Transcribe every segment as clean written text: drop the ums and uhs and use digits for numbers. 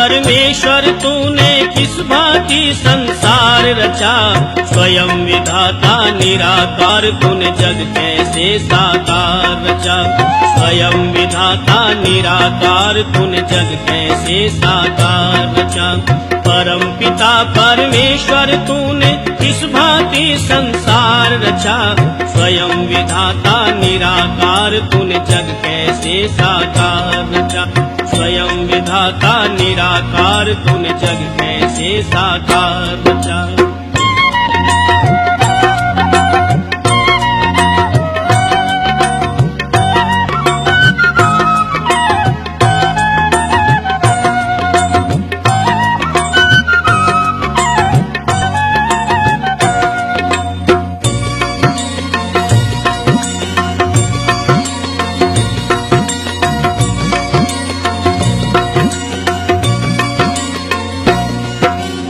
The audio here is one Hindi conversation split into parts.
परमेश्वर तूने किस भांति संसार रचा, स्वयं विधाता निराकार तूने जग कैसे साकार रचा। स्वयं विधाता निराकार तूने जग कैसे साकार रचा। परम पिता परमेश्वर तूने किस भांति संसार रचा, स्वयं विधाता निराकार तूने जग कैसे साकार रचा। स्वयं विधाता निराकार तूने जग कैसे साकार रचा।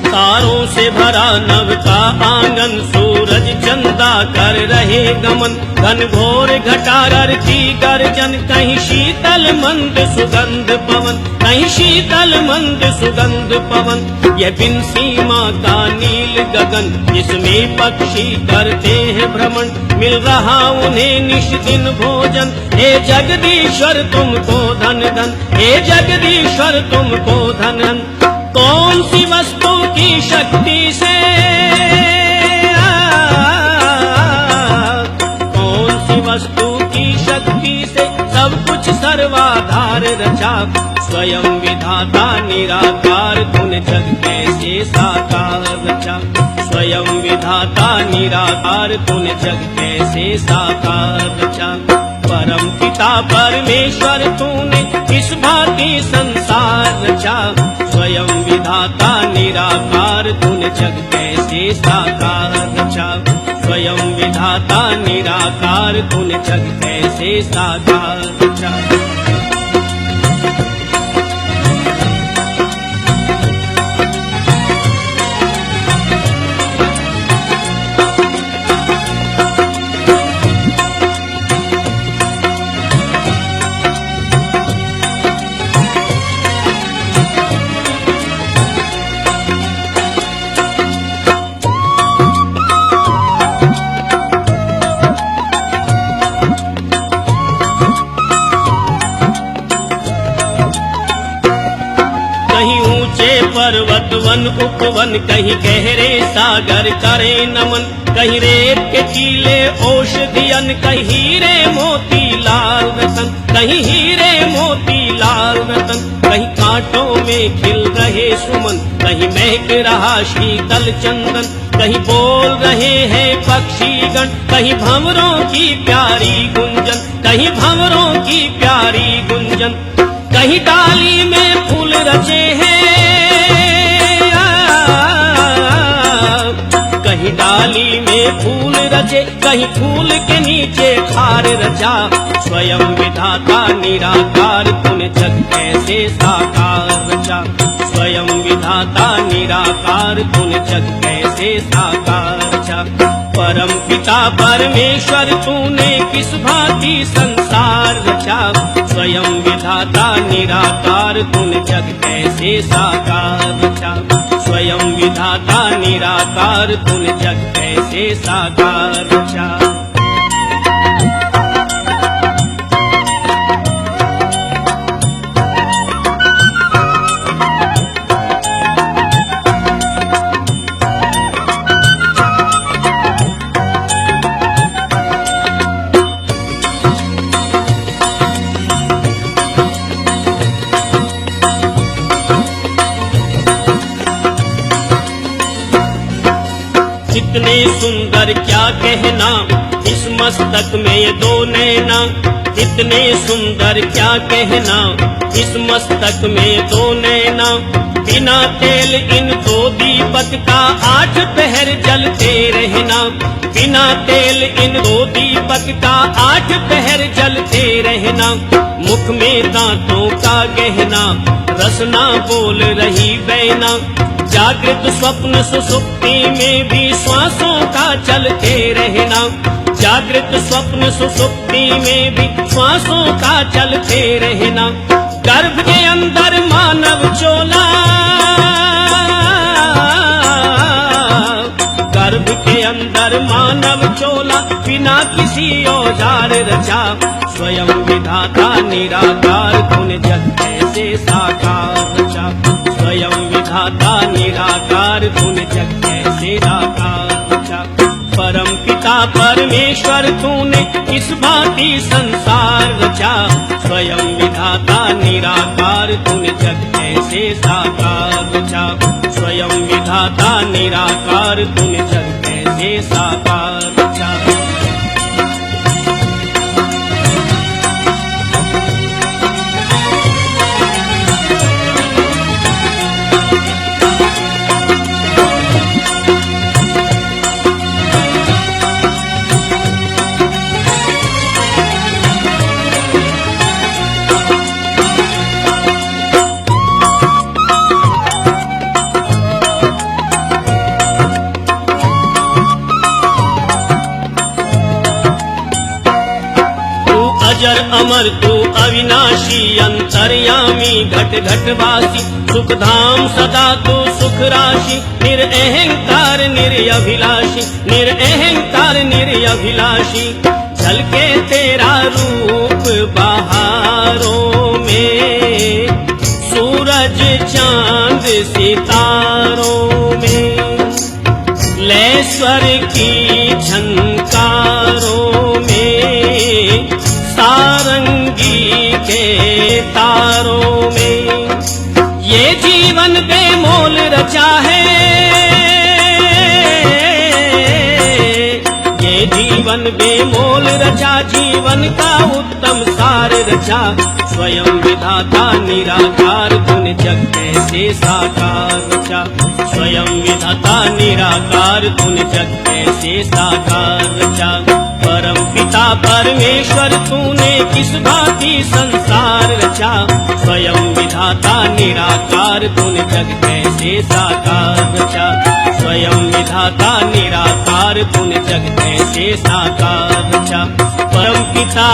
तारों से भरा नभ का आंगन, सूरज चंदा कर रहे गमन। घन घोर घटारर की गर्जन, कहीं शीतल मंद सुगंध पवन, कहीं शीतल मंद सुगंध पवन। ये बिन सीमा का नील गगन, जिसमें पक्षी करते हैं भ्रमण। मिल रहा उन्हें निश दिन भोजन, हे जगदीश्वर तुमको धन धन, हे जगदीश्वर तुमको धन धन। कौन सी वस्तु की शक्ति से, कौन सी वस्तु की शक्ति से सब कुछ सर्वाधार रचा। स्वयं विधाता निराकार तूने जग कैसे साकार रचा। स्वयं विधाता निराकार तूने जग कैसे साकार रचा। परम पिता परमेश्वर तूने किस भांति संसार रचा। स्वयं विधाता निराकार तूने जग कैसे साकार रचा। स्वयं विधाता निराकार तूने जग कैसे साकार रचा। कहीं ऊंचे पर्वत वन उपवन, कहीं गहरे सागर करे नमन। कहीं रेत के टीले औषधियन, कहीं हीरे मोती लाल रतन, कहीं हीरे मोती लाल रतन। कहीं कांटों में खिल रहे सुमन, कहीं महक रहा शीतल चंदन। कहीं बोल रहे हैं पक्षीगण, कहीं भंवरों की प्यारी गुंजन, कहीं भंवरों की प्यारी गुंजन। कहीं डाली में फूल रचे हैं, कहीं डाली में फूल रचे, कहीं फूल के नीचे खार रचा। स्वयं विधाता निराकार तूने जग कैसे साकार रचा। स्वयं विधाता निराकार तूने जग कैसे साकार रचा। परम पिता परमेश्वर तूने किस भांति संसार रचा। स्वयं विधाता निराकार तूने जग कैसे साकार रचा। स्वयं विधाता निराकार तूने जग कैसे साकार रचा। कितने सुंदर क्या कहना, इस मस्तक में ये दो नैना। कितने सुंदर क्या कहना, इस मस्तक में दो नैना। बिना तेल इन दो दीपक का 8 पहर जलते रहना। बिना तेल इन दो दीपक का 8 पहर जलते रहना। मुख में दांतों का गहना, रसना बोल रही बैना। जागृत स्वप्न सुसुप्ति में भी श्वासों का चलते रहना। जागृत स्वप्न सुसुप्ति में भी श्वासों का चलते रहना। गर्भ के अंदर मानव चोला, गर्भ के अंदर मानव चोला, बिना किसी औजार रचा, स्वयं विधाता निराकार तूने जग कैसे साकार रचा, स्वयं विधाता निराकार तूने जग कैसे साकार रचा। परम पिता परमेश्वर तूने किस भांति संसार रचा, स्वयं विधाता निराकार तूने जग कैसे साकार रचा, स्वयं विधाता निराकार तूने जग कैसे साकार रचा। अजर अमर तू अविनाशी, अंतर्यामी घट घट वासी, सुख धाम सदा तू सुख राशि, निरअहंकार निर्अभिलाषी, निरअहंकार निर्अभिलाषी। झलके तेरा रूप बहारों में, सूरज चांद सितारों में, लय स्वर की झंकारों में, सारंगी के तारों में। ये जीवन बेमोल रचा है, ये जीवन बेमोल रचा, जीवन का उत्तम सार रचा, स्वयं विधाता निराकार तूने जग कैसे साकार रचा, स्वयं विधाता निराकार तूने जग कैसे साकार रचा। परम पिता परमेश्वर तूने किस भांति संसार रचा, स्वयं विधाता निराकार तूने जग कैसे साकार रचा, स्वयं विधाता निराकार तूने जग कैसे साकार रचा। परम पिता